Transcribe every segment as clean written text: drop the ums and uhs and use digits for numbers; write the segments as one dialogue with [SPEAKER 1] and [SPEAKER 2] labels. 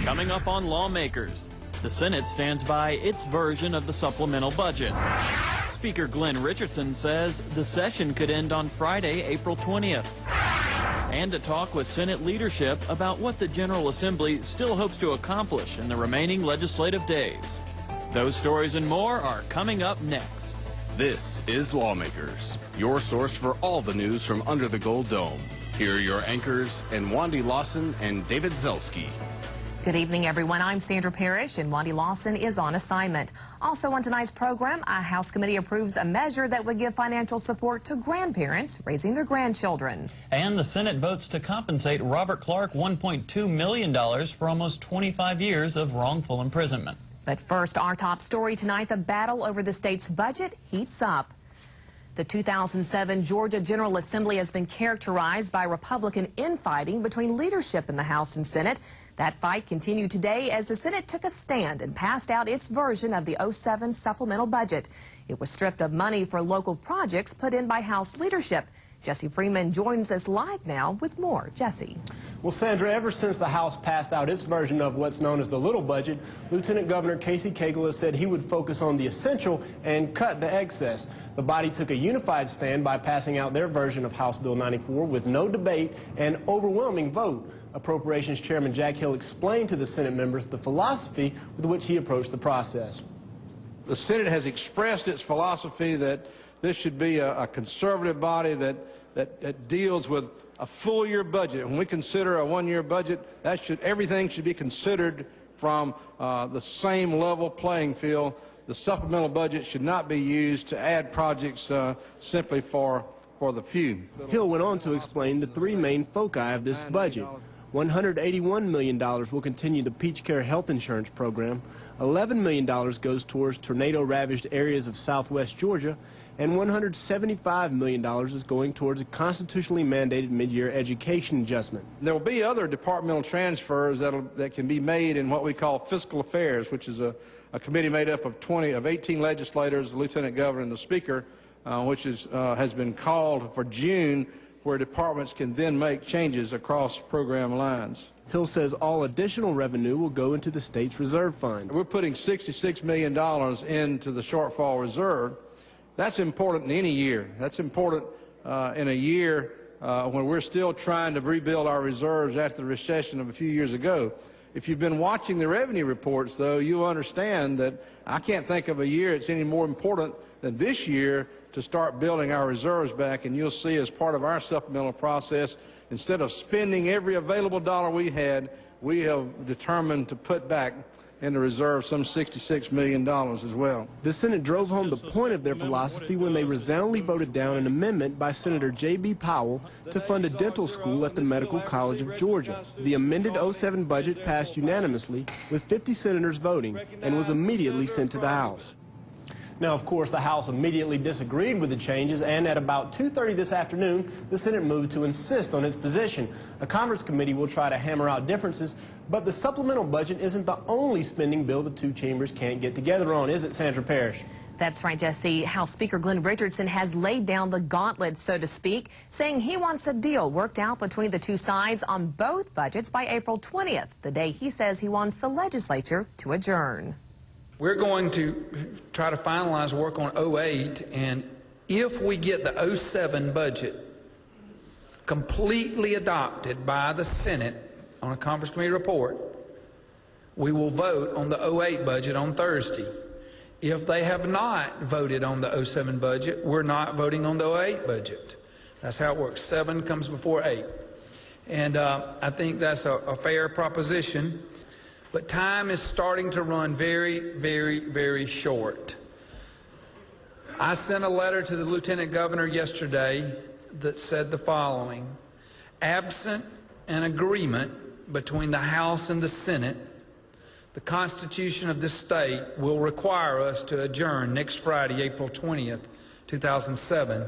[SPEAKER 1] Coming up on Lawmakers, the Senate stands by its version of the supplemental budget. Speaker Glenn Richardson says the session could end on Friday, April 20th. And a talk with Senate leadership about what the General Assembly still hopes to accomplish in the remaining legislative days. Those stories and more are coming up next.
[SPEAKER 2] This is Lawmakers, your source for all the news from under the Gold Dome. Here are your anchors, Wandy Lawson and David Zelski.
[SPEAKER 3] Good evening, everyone. I'm Sandra Parrish, and Wandy Lawson is on assignment. Also on tonight's program, a House committee approves a measure that would give financial support to grandparents raising their grandchildren.
[SPEAKER 1] And the Senate votes to compensate Robert Clark $1.2 million for almost 25 years of wrongful imprisonment.
[SPEAKER 3] But first, our top story tonight, the battle over the state's budget heats up. The 2007 Georgia General Assembly has been characterized by Republican infighting between leadership in the House and Senate. That fight continued today as the Senate took a stand and passed out its version of the 07 supplemental budget. It was stripped of money for local projects put in by House leadership. Jesse Freeman joins us live now with more. Jesse.
[SPEAKER 4] Well, Sandra, ever since the House passed out its version of what's known as the little budget, Lieutenant Governor Casey Cagle has said he would focus on the essential and cut the excess. The body took a unified stand by passing out their version of House Bill 94 with no debate and overwhelming vote. Appropriations Chairman Jack Hill explained to the Senate members the philosophy with which he approached the process.
[SPEAKER 5] The Senate has expressed its philosophy that this should be a conservative body that deals with a full-year budget. When we consider a one-year budget, everything should be considered from the same level playing field. The supplemental budget should not be used to add projects simply for the few.
[SPEAKER 4] Hill went on to explain the three main foci of this budget. $181 million will continue the Peach Care health insurance program, $11 million goes towards tornado-ravaged areas of southwest Georgia, and $175 million is going towards a constitutionally mandated mid-year education adjustment.
[SPEAKER 5] There will be other departmental transfers that can be made in what we call fiscal affairs, which is a committee made up of 18 legislators, the Lieutenant Governor and the Speaker, which has been called for June, where departments can then make changes across program lines.
[SPEAKER 4] Hill says all additional revenue will go into the state's reserve fund.
[SPEAKER 5] We're putting $66 million into the shortfall reserve. That's important in any year. That's important in a year when we're still trying to rebuild our reserves after the recession of a few years ago. If you've been watching the revenue reports, though, you'll understand that I can't think of a year it's any more important than this year to start building our reserves back. And you'll see, as part of our supplemental process, instead of spending every available dollar we had, we have determined to put back in the reserve some $66 million as well.
[SPEAKER 4] The Senate drove home the point of their philosophy when they resoundingly voted down an amendment by Senator J.B. Powell to fund a dental school at the Medical College of Georgia. The amended 07 budget passed unanimously with 50 senators voting and was immediately sent to the House. Now, of course, the House immediately disagreed with the changes, and at about 2:30 this afternoon, the Senate moved to insist on its position. A Congress committee will try to hammer out differences, but the supplemental budget isn't the only spending bill the two chambers can't get together on, is it, Sandra Parrish?
[SPEAKER 3] That's right, Jesse. House Speaker Glenn Richardson has laid down the gauntlet, so to speak, saying he wants a deal worked out between the two sides on both budgets by April 20th, the day he says he wants the legislature to adjourn.
[SPEAKER 6] We're going to try to finalize work on 08, and if we get the 07 budget completely adopted by the Senate on a Conference Committee report, we will vote on the 08 budget on Thursday. If they have not voted on the 07 budget, we're not voting on the 08 budget. That's how it works. 7 comes before 8. And I think that's a fair proposition. But time is starting to run very, very, very short. I sent a letter to the Lieutenant Governor yesterday that said the following: absent an agreement between the House and the Senate, the Constitution of this state will require us to adjourn next Friday, April 20th, 2007,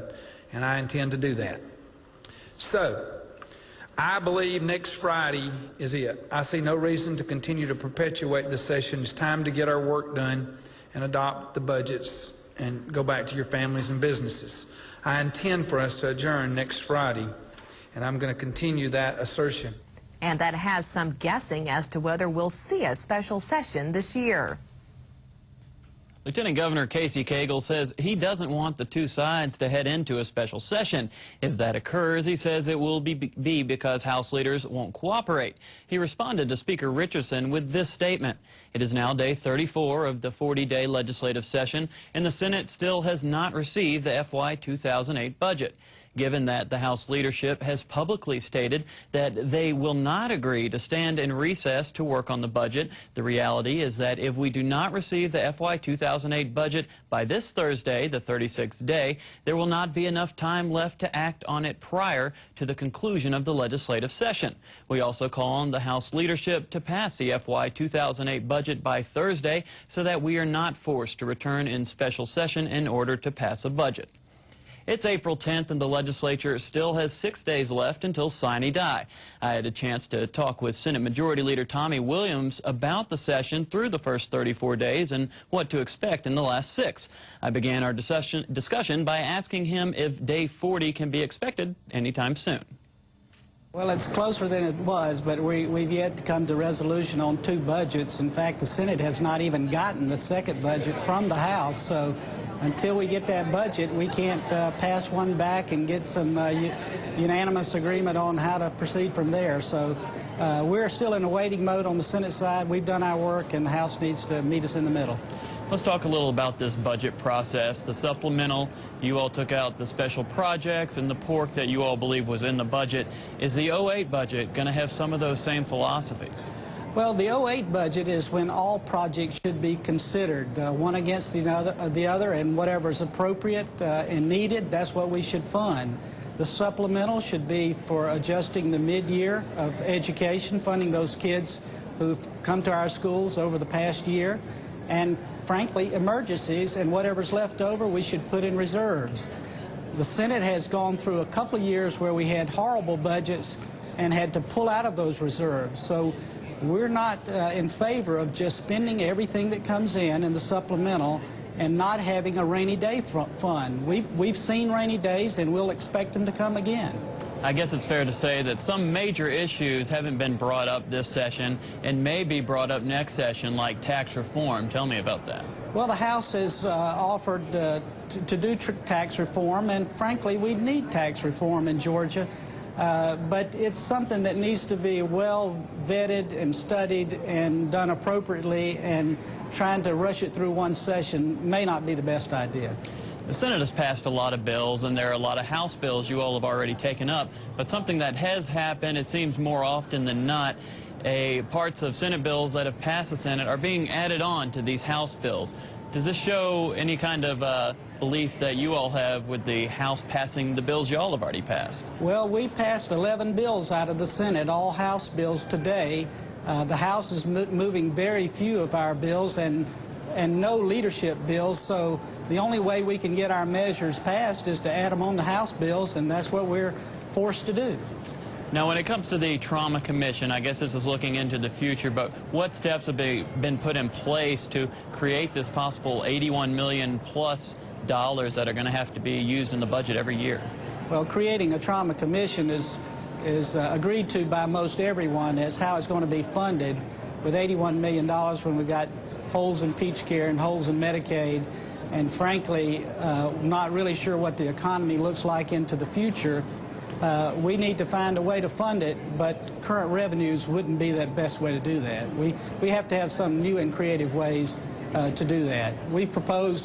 [SPEAKER 6] and I intend to do that. So, I believe next Friday is it. I see no reason to continue to perpetuate this session. It's time to get our work done and adopt the budgets and go back to your families and businesses. I intend for us to adjourn next Friday, and I'm going to continue that assertion.
[SPEAKER 3] And that has some guessing as to whether we'll see a special session this year.
[SPEAKER 1] Lieutenant Governor Casey Cagle says he doesn't want the two sides to head into a special session. If that occurs, he says it will be because House leaders won't cooperate. He responded to Speaker Richardson with this statement. It is now day 34 of the 40-day legislative session, and the Senate still has not received the FY 2008 budget. Given that the House leadership has publicly stated that they will not agree to stand in recess to work on the budget, the reality is that if we do not receive the FY 2008 budget by this Thursday, the 36th day, there will not be enough time left to act on it prior to the conclusion of the legislative session. We also call on the House leadership to pass the FY 2008 budget by Thursday so that we are not forced to return in special session in order to pass a budget. It's April 10th, and the legislature still has 6 days left until sine die. I had a chance to talk with Senate Majority Leader Tommie Williams about the session through the first 34 days and what to expect in the last 6. I began our discussion by asking him if day 40 can be expected anytime soon.
[SPEAKER 7] Well, it's closer than it was, but we've yet to come to resolution on 2 budgets. In fact, the Senate has not even gotten the second budget from the House, so until we get that budget, we can't pass one back and get some unanimous agreement on how to proceed from there. So we're still in a waiting mode on the Senate side. We've done our work, and the House needs to meet us in the middle.
[SPEAKER 1] Let's talk a little about this budget process. The supplemental, you all took out the special projects and the pork that you all believe was in the budget. Is the 08 budget going to have some of those same philosophies?
[SPEAKER 7] Well, the 08 budget is when all projects should be considered, one against the other, and whatever is appropriate and needed, that's what we should fund. The supplemental should be for adjusting the mid-year of education, funding those kids who've come to our schools over the past year, and frankly, emergencies, and whatever's left over we should put in reserves. The Senate has gone through a couple of years where we had horrible budgets and had to pull out of those reserves. So we're not in favor of just spending everything that comes in the supplemental and not having a rainy day fund. We've seen rainy days, and we'll expect them to come again.
[SPEAKER 1] I guess it's fair to say that some major issues haven't been brought up this session and may be brought up next session, like tax reform. Tell me about that.
[SPEAKER 7] Well, the House has offered to do tax reform, and frankly, we need tax reform in Georgia. But it's something that needs to be well vetted and studied and done appropriately, and trying to rush it through one session may not be the best idea.
[SPEAKER 1] The Senate has passed a lot of bills, and there are a lot of House bills you all have already taken up. But something that has happened, it seems more often than not, parts of Senate bills that have passed the Senate are being added on to these House bills. Does this show any kind of belief that you all have with the House passing the bills you all have already passed?
[SPEAKER 7] Well, we passed 11 bills out of the Senate, all House bills today. The House is moving very few of our bills and no leadership bills, so the only way we can get our measures passed is to add them on the House bills, and that's what we're forced to do.
[SPEAKER 1] Now, when it comes to the Trauma Commission, I guess this is looking into the future, but what steps have been put in place to create this possible $81 million plus that are going to have to be used in the budget every year?
[SPEAKER 7] Well, creating a Trauma Commission is agreed to by most everyone as how it's going to be funded, with $81 million when we've got holes in Peach Care and holes in Medicaid, and frankly, not really sure what the economy looks like into the future. We need to find a way to fund it, but current revenues wouldn't be the best way to do that. We have to have some new and creative ways to do that. We proposed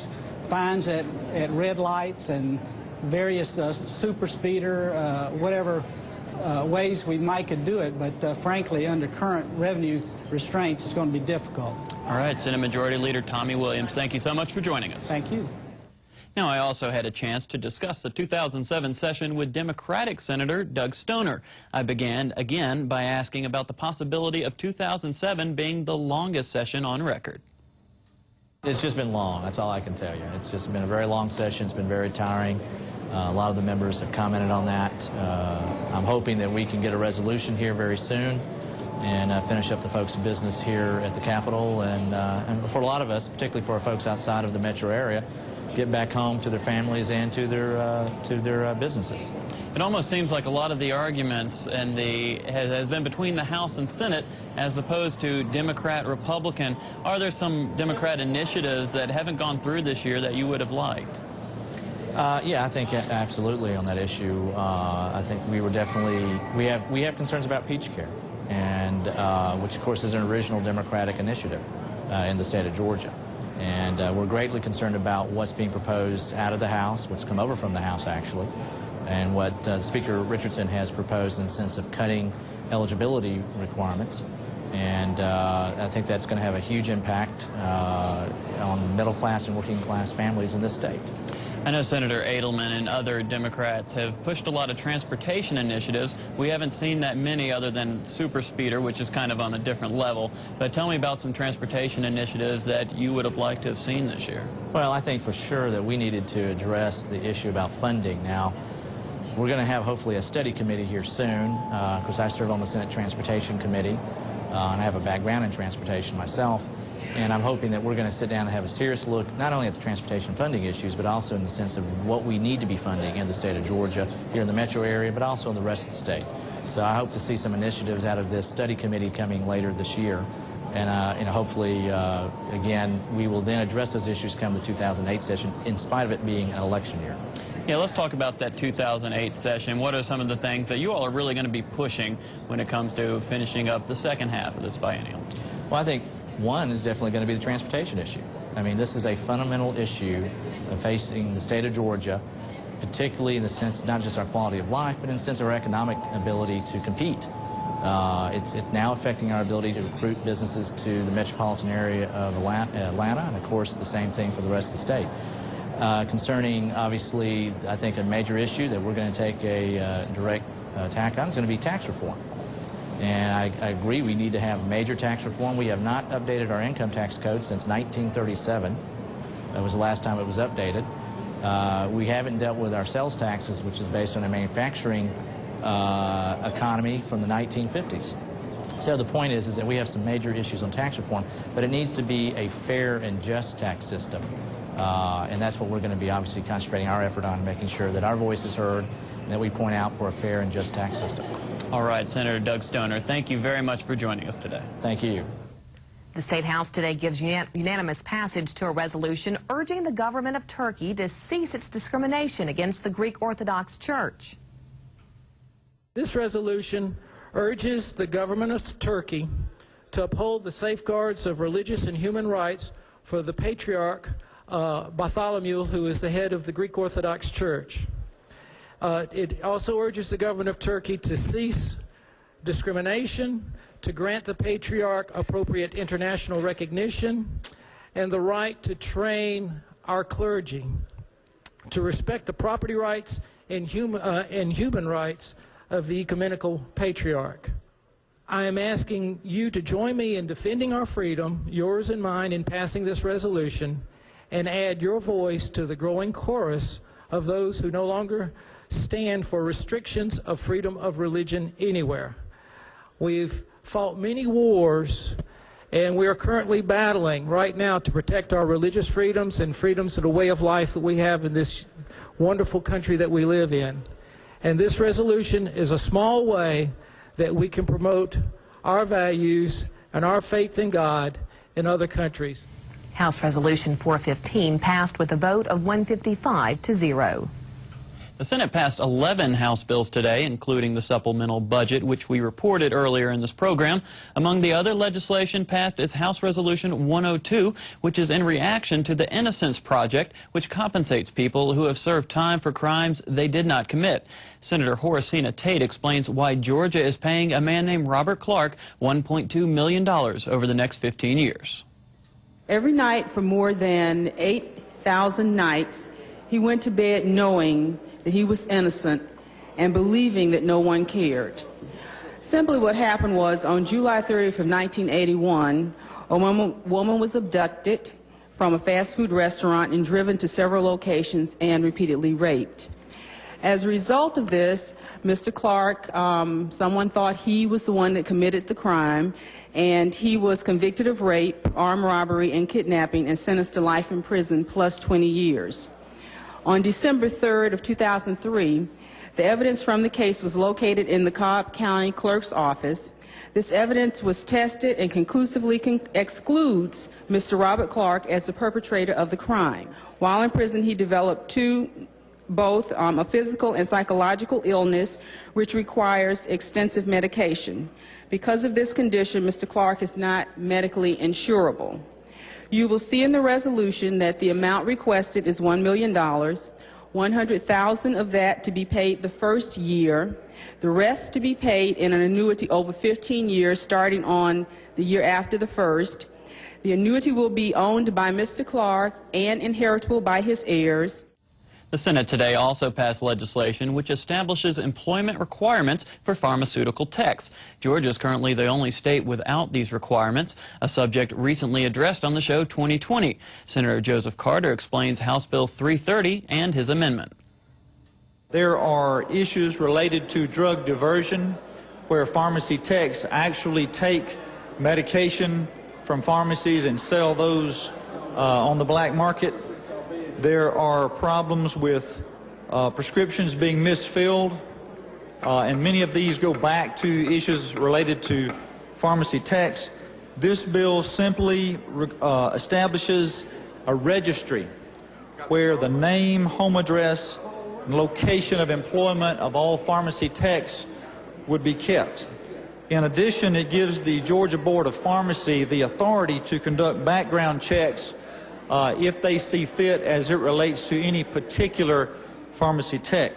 [SPEAKER 7] fines at red lights and various super speeder, whatever ways we might could do it, but frankly, under current revenue restraints, it's going to be difficult.
[SPEAKER 1] All right, Senate Majority Leader Tommie Williams, thank you so much for joining us.
[SPEAKER 7] Thank you.
[SPEAKER 1] Now, I also had a chance to discuss the 2007 session with Democratic Senator Doug Stoner. I began again by asking about the possibility of 2007 being the longest session on record.
[SPEAKER 8] It's just been long, that's all I can tell you. It's just been a very long session, it's been very tiring. A lot of the members have commented on that. I'm hoping that we can get a resolution here very soon and finish up the folks' business here at the Capitol. And for a lot of us, particularly for our folks outside of the metro area, get back home to their families and to their businesses.
[SPEAKER 1] It almost seems like a lot of the arguments and has been between the House and Senate as opposed to Democrat, Republican. Are there some Democrat initiatives that haven't gone through this year that you would have liked?
[SPEAKER 8] Yeah, I think absolutely on that issue. I think we have concerns about peach care, and which of course is an original Democratic initiative in the state of Georgia. And we're greatly concerned about what's being proposed out of the House, what's come over from the House actually, and what Speaker Richardson has proposed in the sense of cutting eligibility requirements. And I think that's going to have a huge impact on middle class and working class families in this state.
[SPEAKER 1] I know Senator Edelman and other Democrats have pushed a lot of transportation initiatives. We haven't seen that many other than Super Speeder, which is kind of on a different level. But tell me about some transportation initiatives that you would have liked to have seen this year.
[SPEAKER 8] Well, I think for sure that we needed to address the issue about funding. Now, we're going to have hopefully a study committee here soon, because I serve on the Senate Transportation Committee, and I have a background in transportation myself. And I'm hoping that we're going to sit down and have a serious look not only at the transportation funding issues, but also in the sense of what we need to be funding in the state of Georgia, here in the metro area, but also in the rest of the state. So I hope to see some initiatives out of this study committee coming later this year. And hopefully, again, we will then address those issues come the 2008 session, in spite of it being an election year.
[SPEAKER 1] Yeah, let's talk about that 2008 session. What are some of the things that you all are really going to be pushing when it comes to finishing up the second half of this biennial?
[SPEAKER 8] Well, I think one is definitely going to be the transportation issue. I mean, this is a fundamental issue facing the state of Georgia, particularly in the sense not just our quality of life, but in the sense of our economic ability to compete. It's now affecting our ability to recruit businesses to the metropolitan area of Atlanta, and of course the same thing for the rest of the state. Concerning, obviously, I think a major issue that we're going to take a direct attack on is going to be tax reform. And I agree we need to have major tax reform. We have not updated our income tax code since 1937. That was the last time it was updated. We haven't dealt with our sales taxes, which is based on a manufacturing economy from the 1950s. So the point is that we have some major issues on tax reform, but it needs to be a fair and just tax system. And that's what we're going to be obviously concentrating our effort on, making sure that our voice is heard and that we point out for a fair and just tax system.
[SPEAKER 1] All right, Senator Doug Stoner, thank you very much for joining us today.
[SPEAKER 8] Thank you.
[SPEAKER 3] The State House today gives unanimous passage to a resolution urging the government of Turkey to cease its discrimination against the Greek Orthodox Church.
[SPEAKER 9] This resolution urges the government of Turkey to uphold the safeguards of religious and human rights for the Patriarch Bartholomew, who is the head of the Greek Orthodox Church. It also urges the government of Turkey to cease discrimination, to grant the Patriarch appropriate international recognition, and the right to train our clergy, to respect the property rights and human rights of the Ecumenical Patriarch. I am asking you to join me in defending our freedom, yours and mine, in passing this resolution, and add your voice to the growing chorus of those who no longer stand for restrictions of freedom of religion anywhere. We've fought many wars, and we are currently battling right now to protect our religious freedoms and freedoms of the way of life that we have in this wonderful country that we live in. And this resolution is a small way that we can promote our values and our faith in God in other countries.
[SPEAKER 3] House Resolution 415 passed with a vote of 155 to 0.
[SPEAKER 1] The Senate passed 11 House bills today, including the supplemental budget, which we reported earlier in this program. Among the other legislation passed is House Resolution 102, which is in reaction to the Innocence Project, which compensates people who have served time for crimes they did not commit. Senator Horacina Tate explains why Georgia is paying a man named Robert Clark $1.2 million over the next 15 years.
[SPEAKER 10] Every night for more than 8,000 nights, he went to bed knowing that he was innocent and believing that no one cared. Simply what happened was, on July 30th of 1981, a woman was abducted from a fast food restaurant and driven to several locations and repeatedly raped. As a result of this, Mr. Clark, someone thought he was the one that committed the crime, and he was convicted of rape, armed robbery, and kidnapping and sentenced to life in prison plus 20 years. On December 3rd of 2003, the evidence from the case was located in the Cobb County Clerk's office. This evidence was tested and conclusively excludes Mr. Robert Clark as the perpetrator of the crime. While in prison, he developed both a physical and psychological illness, which requires extensive medication. Because of this condition, Mr. Clark is not medically insurable. You will see in the resolution that the amount requested is $1 million, $100,000 of that to be paid the first year, the rest to be paid in an annuity over 15 years starting on the year after the first. The annuity will be owned by Mr. Clark and inheritable by his heirs.
[SPEAKER 1] The Senate today also passed legislation which establishes employment requirements for pharmaceutical techs. Georgia is currently the only state without these requirements, a subject recently addressed on the show 2020. Senator Joseph Carter explains House Bill 330 and his amendment.
[SPEAKER 11] There are issues related to drug diversion where pharmacy techs actually take medication from pharmacies and sell those on the black market. There are problems with prescriptions being misfilled, and many of these go back to issues related to pharmacy techs. This bill simply establishes a registry where the name, home address, and location of employment of all pharmacy techs would be kept. In addition, it gives the Georgia Board of Pharmacy the authority to conduct background checks if they see fit as it relates to any particular pharmacy tech.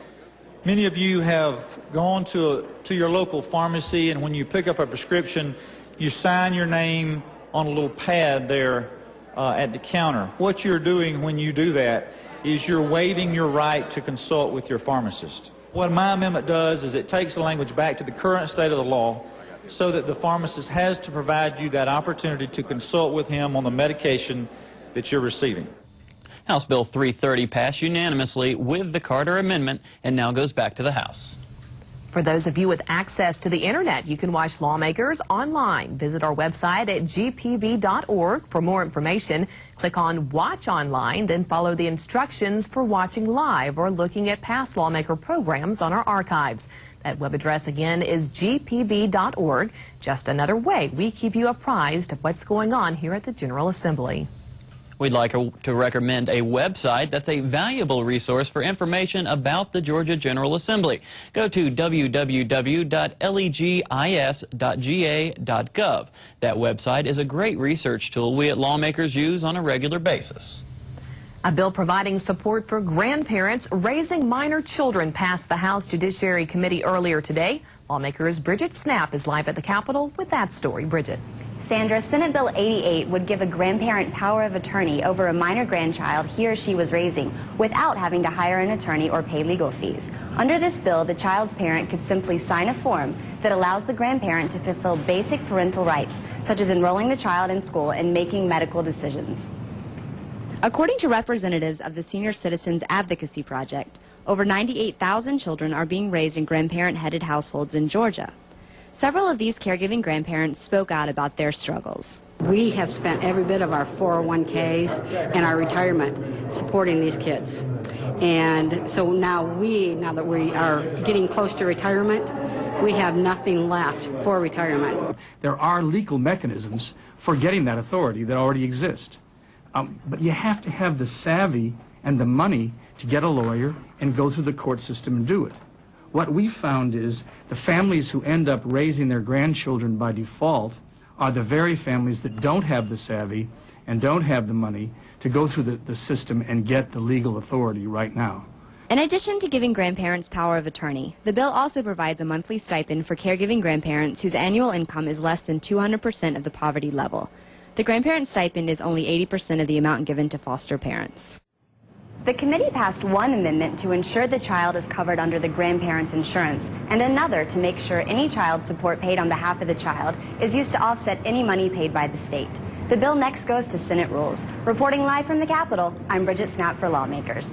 [SPEAKER 11] Many of you have gone to your local pharmacy, and when you pick up a prescription, you sign your name on a little pad there at the counter. What you're doing when you do that is you're waiving your right to consult with your pharmacist. What my amendment does is it takes the language back to the current state of the law so that the pharmacist has to provide you that opportunity to consult with him on the medication that you're receiving.
[SPEAKER 1] House Bill 330 passed unanimously with the Carter Amendment and now goes back to the House.
[SPEAKER 3] For those of you with access to the internet, you can watch Lawmakers online. Visit our website at gpb.org for more information. Click on Watch Online, then follow the instructions for watching live or looking at past Lawmaker programs on our archives. That web address again is gpb.org. Just another way we keep you apprised of what's going on here at the General Assembly.
[SPEAKER 1] We'd like to recommend a website that's a valuable resource for information about the Georgia General Assembly. Go to www.legis.ga.gov. That website is a great research tool we at Lawmakers use on a regular basis.
[SPEAKER 3] A bill providing support for grandparents raising minor children passed the House Judiciary Committee earlier today. Lawmakers Bridget Snapp is live at the Capitol with that story. Bridget.
[SPEAKER 12] Sandra, Senate Bill 88 would give a grandparent power of attorney over a minor grandchild he or she was raising without having to hire an attorney or pay legal fees. Under this bill, the child's parent could simply sign a form that allows the grandparent to fulfill basic parental rights, such as enrolling the child in school and making medical decisions. According to representatives of the Senior Citizens Advocacy Project, over 98,000 children are being raised in grandparent-headed households in Georgia. Several of these caregiving grandparents spoke out about their struggles.
[SPEAKER 13] We have spent every bit of our 401ks and our retirement supporting these kids. And so now that we are getting close to retirement, we have nothing left for retirement.
[SPEAKER 14] There are legal mechanisms for getting that authority that already exist. But you have to have the savvy and the money to get a lawyer and go through the court system and do it. What we found is the families who end up raising their grandchildren by default are the very families that don't have the savvy and don't have the money to go through the system and get the legal authority right now.
[SPEAKER 12] In addition to giving grandparents power of attorney, the bill also provides a monthly stipend for caregiving grandparents whose annual income is less than 200% of the poverty level. The grandparent stipend is only 80% of the amount given to foster parents. The committee passed one amendment to ensure the child is covered under the grandparent's insurance, and another to make sure any child support paid on behalf of the child is used to offset any money paid by the state. The bill next goes to Senate rules. Reporting live from the Capitol, I'm Bridget Snapp for Lawmakers.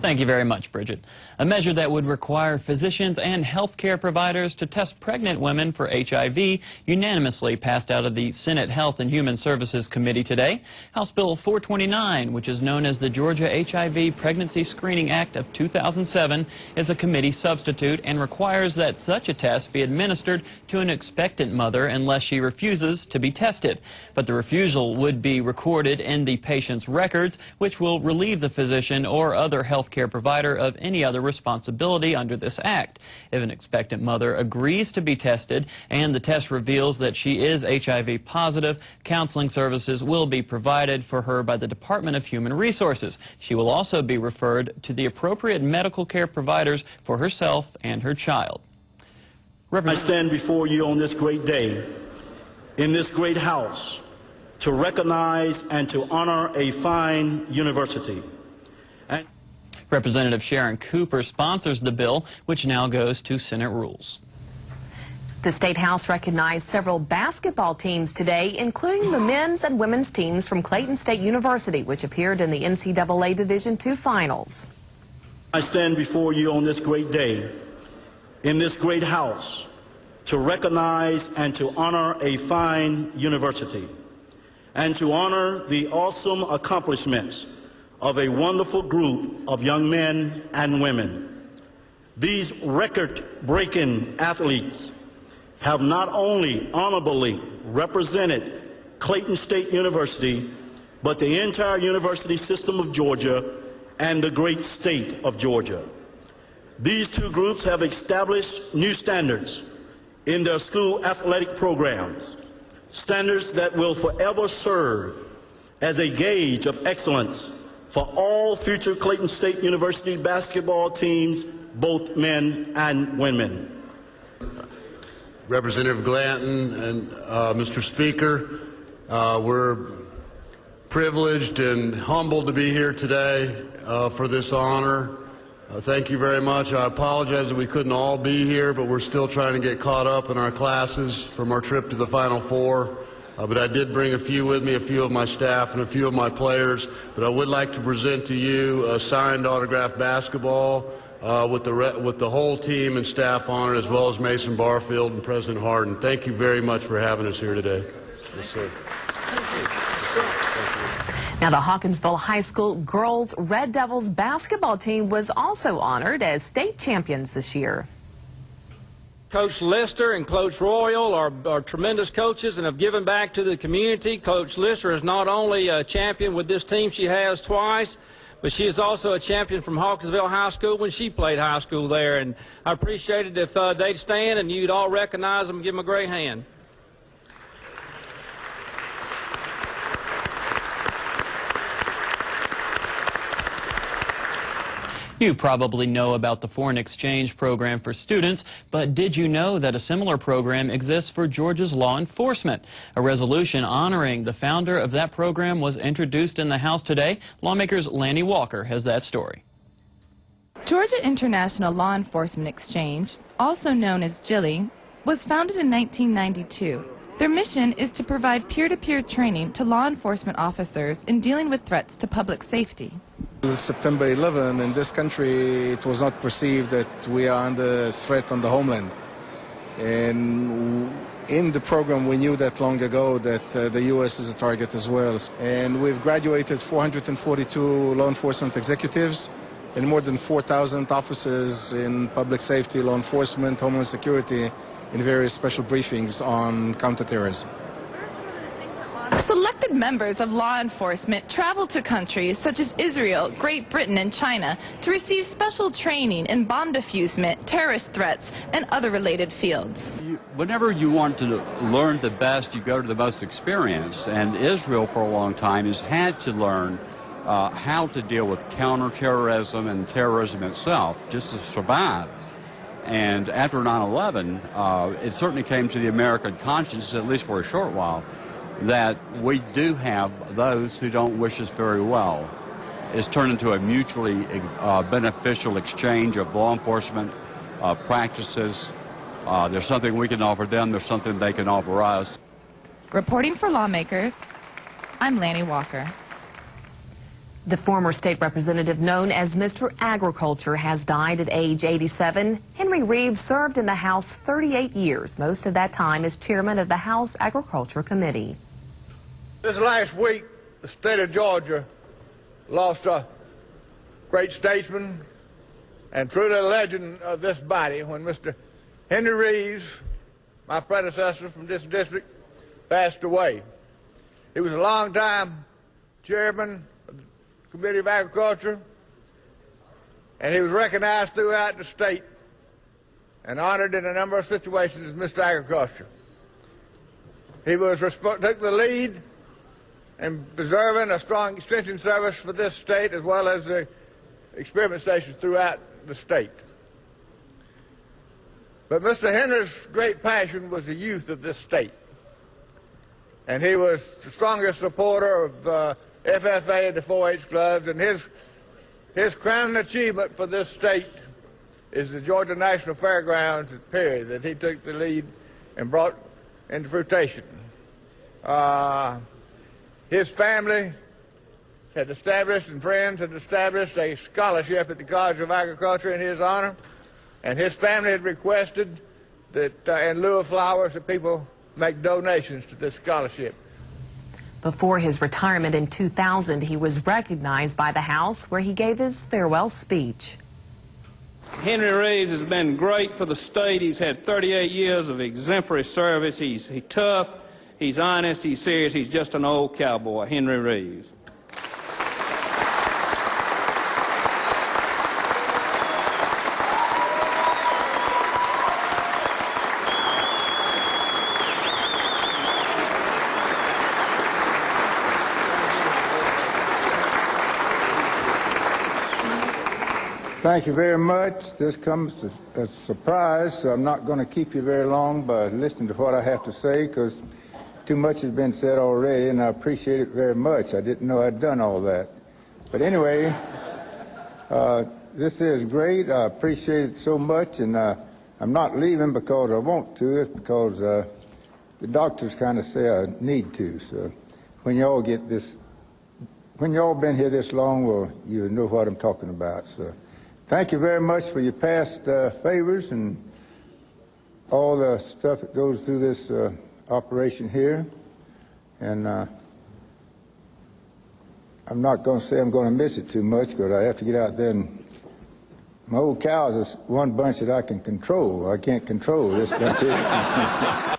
[SPEAKER 1] Thank you very much, Bridget. A measure that would require physicians and healthcare providers to test pregnant women for HIV unanimously passed out of the Senate Health and Human Services Committee today. House Bill 429, which is known as the Georgia HIV Pregnancy Screening Act of 2007, is a committee substitute and requires that such a test be administered to an expectant mother unless she refuses to be tested. But the refusal would be recorded in the patient's records, which will relieve the physician or other healthcare provider of any other responsibility under this act. If an expectant mother agrees to be tested and the test reveals that she is HIV positive, counseling services will be provided for her by the Department of Human Resources. She will also be referred to the appropriate medical care providers for herself and her child.
[SPEAKER 15] I stand before you on this great day, in this great house, to recognize and to honor a fine university.
[SPEAKER 1] Representative Sharon Cooper sponsors the bill, which now goes to Senate rules.
[SPEAKER 3] The State House recognized several basketball teams today, including the men's and women's teams from Clayton State University, which appeared in the NCAA Division II finals.
[SPEAKER 15] I stand before you on this great day, in this great house, to recognize and to honor a fine university, and to honor the awesome accomplishments of a wonderful group of young men and women. These record-breaking athletes have not only honorably represented Clayton State University, but the entire university system of Georgia and the great state of Georgia. These two groups have established new standards in their school athletic programs, standards that will forever serve as a gauge of excellence for all future Clayton State University basketball teams, both men and women.
[SPEAKER 16] Representative Glanton and Mr. Speaker, we're privileged and humbled to be here today for this honor. Thank you very much. I apologize that we couldn't all be here, but we're still trying to get caught up in our classes from our trip to the Final Four. But I did bring a few with me, a few of my staff and a few of my players. But I would like to present to you a signed autographed basketball with the whole team and staff on it, as well as Mason Barfield and President Hardin. Thank you very much for having us here today. Yes, sir.
[SPEAKER 3] Now, the Hawkinsville High School girls Red Devils basketball team was also honored as state champions this year.
[SPEAKER 9] Coach Lister and Coach Royal are tremendous coaches and have given back to the community. Coach Lister is not only a champion with this team she has twice, but she is also a champion from Hawkinsville High School when she played high school there. And I appreciate it if they'd stand and you'd all recognize them and give them a great hand.
[SPEAKER 1] You probably know about the foreign exchange program for students, but did you know that a similar program exists for Georgia's law enforcement? A resolution honoring the founder of that program was introduced in the House today. Lawmakers Lanny Walker has that story.
[SPEAKER 17] Georgia International Law Enforcement Exchange, also known as GILI, was founded in 1992. Their mission is to provide peer-to-peer training to law enforcement officers in dealing with threats to public safety.
[SPEAKER 18] September 11, in this country, it was not perceived that we are under threat on the homeland. And in the program, we knew that long ago that the U.S. is a target as well. And we've graduated 442 law enforcement executives and more than 4,000 officers in public safety, law enforcement, homeland security, in various special briefings on counterterrorism.
[SPEAKER 17] Selected members of law enforcement travel to countries such as Israel, Great Britain, and China to receive special training in bomb defusement, terrorist threats, and other related fields.
[SPEAKER 19] Whenever you want to learn the best, you go to the most experienced. And Israel, for a long time, has had to learn how to deal with counterterrorism and terrorism itself, just to survive. And after 9/11, it certainly came to the American conscience, at least for a short while, that we do have those who don't wish us very well. It's turned into a mutually beneficial exchange of law enforcement practices. There's something we can offer them, there's something they can offer us.
[SPEAKER 17] Reporting for Lawmakers, I'm Lanny Walker.
[SPEAKER 3] The former state representative known as Mr. Agriculture has died at age 87. Henry Reeves served in the House 38 years, most of that time as chairman of the House Agriculture Committee.
[SPEAKER 20] This last week, the state of Georgia lost a great statesman and truly a legend of this body when Mr. Henry Reeves, my predecessor from this district, passed away. He was a long-time chairman of the Committee of Agriculture, and he was recognized throughout the state and honored in a number of situations as Mr. Agriculture. He took the lead in preserving a strong extension service for this state as well as the experiment stations throughout the state. But Mr. Henry's great passion was the youth of this state. And he was the strongest supporter of FFA and the 4-H clubs, and his crowning achievement for this state is the Georgia National Fairgrounds period that he took the lead and brought into fruition. His family had established, and friends had established, a scholarship at the College of Agriculture in his honor, and his family had requested that in lieu of flowers that people make donations to this scholarship.
[SPEAKER 3] Before his retirement in 2000, he was recognized by the House, where he gave his farewell speech.
[SPEAKER 21] Henry Reeves has been great for the state. He's had 38 years of exemplary service. He's tough, he's honest, he's serious. He's just an old cowboy, Henry Reeves.
[SPEAKER 22] Thank you very much. This comes as a surprise, so I'm not going to keep you very long by listening to what I have to say, because too much has been said already, and I appreciate it very much. I didn't know I'd done all that. But anyway, this is great. I appreciate it so much, and I'm not leaving because I want to. It's because the doctors kind of say I need to. So when y'all get this, when y'all been here this long, well, you know what I'm talking about. So thank you very much for your past favors and all the stuff that goes through this operation here. And I'm not going to say I'm going to miss it too much, because I have to get out there, and my old cows is one bunch that I can control. I can't control this bunch here.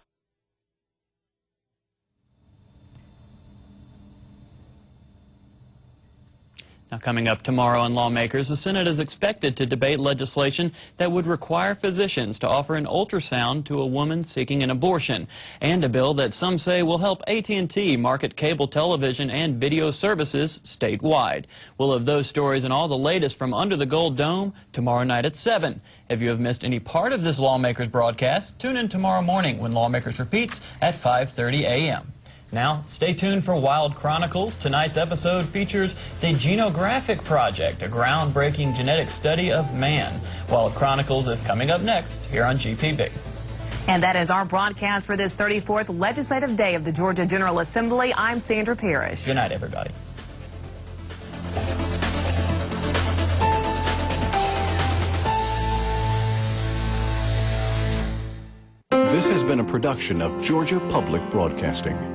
[SPEAKER 1] Now, coming up tomorrow on Lawmakers, the Senate is expected to debate legislation that would require physicians to offer an ultrasound to a woman seeking an abortion, and a bill that some say will help AT&T market cable television and video services statewide. We'll have those stories and all the latest from Under the Gold Dome tomorrow night at 7. If you have missed any part of this Lawmakers broadcast, tune in tomorrow morning when Lawmakers repeats at 5:30 a.m. Now, stay tuned for Wild Chronicles. Tonight's episode features the Genographic Project, a groundbreaking genetic study of man. Wild Chronicles is coming up next here on GPB.
[SPEAKER 3] And that is our broadcast for this 34th legislative day of the Georgia General Assembly. I'm Sandra Parrish.
[SPEAKER 1] Good night, everybody.
[SPEAKER 23] This has been a production of Georgia Public Broadcasting.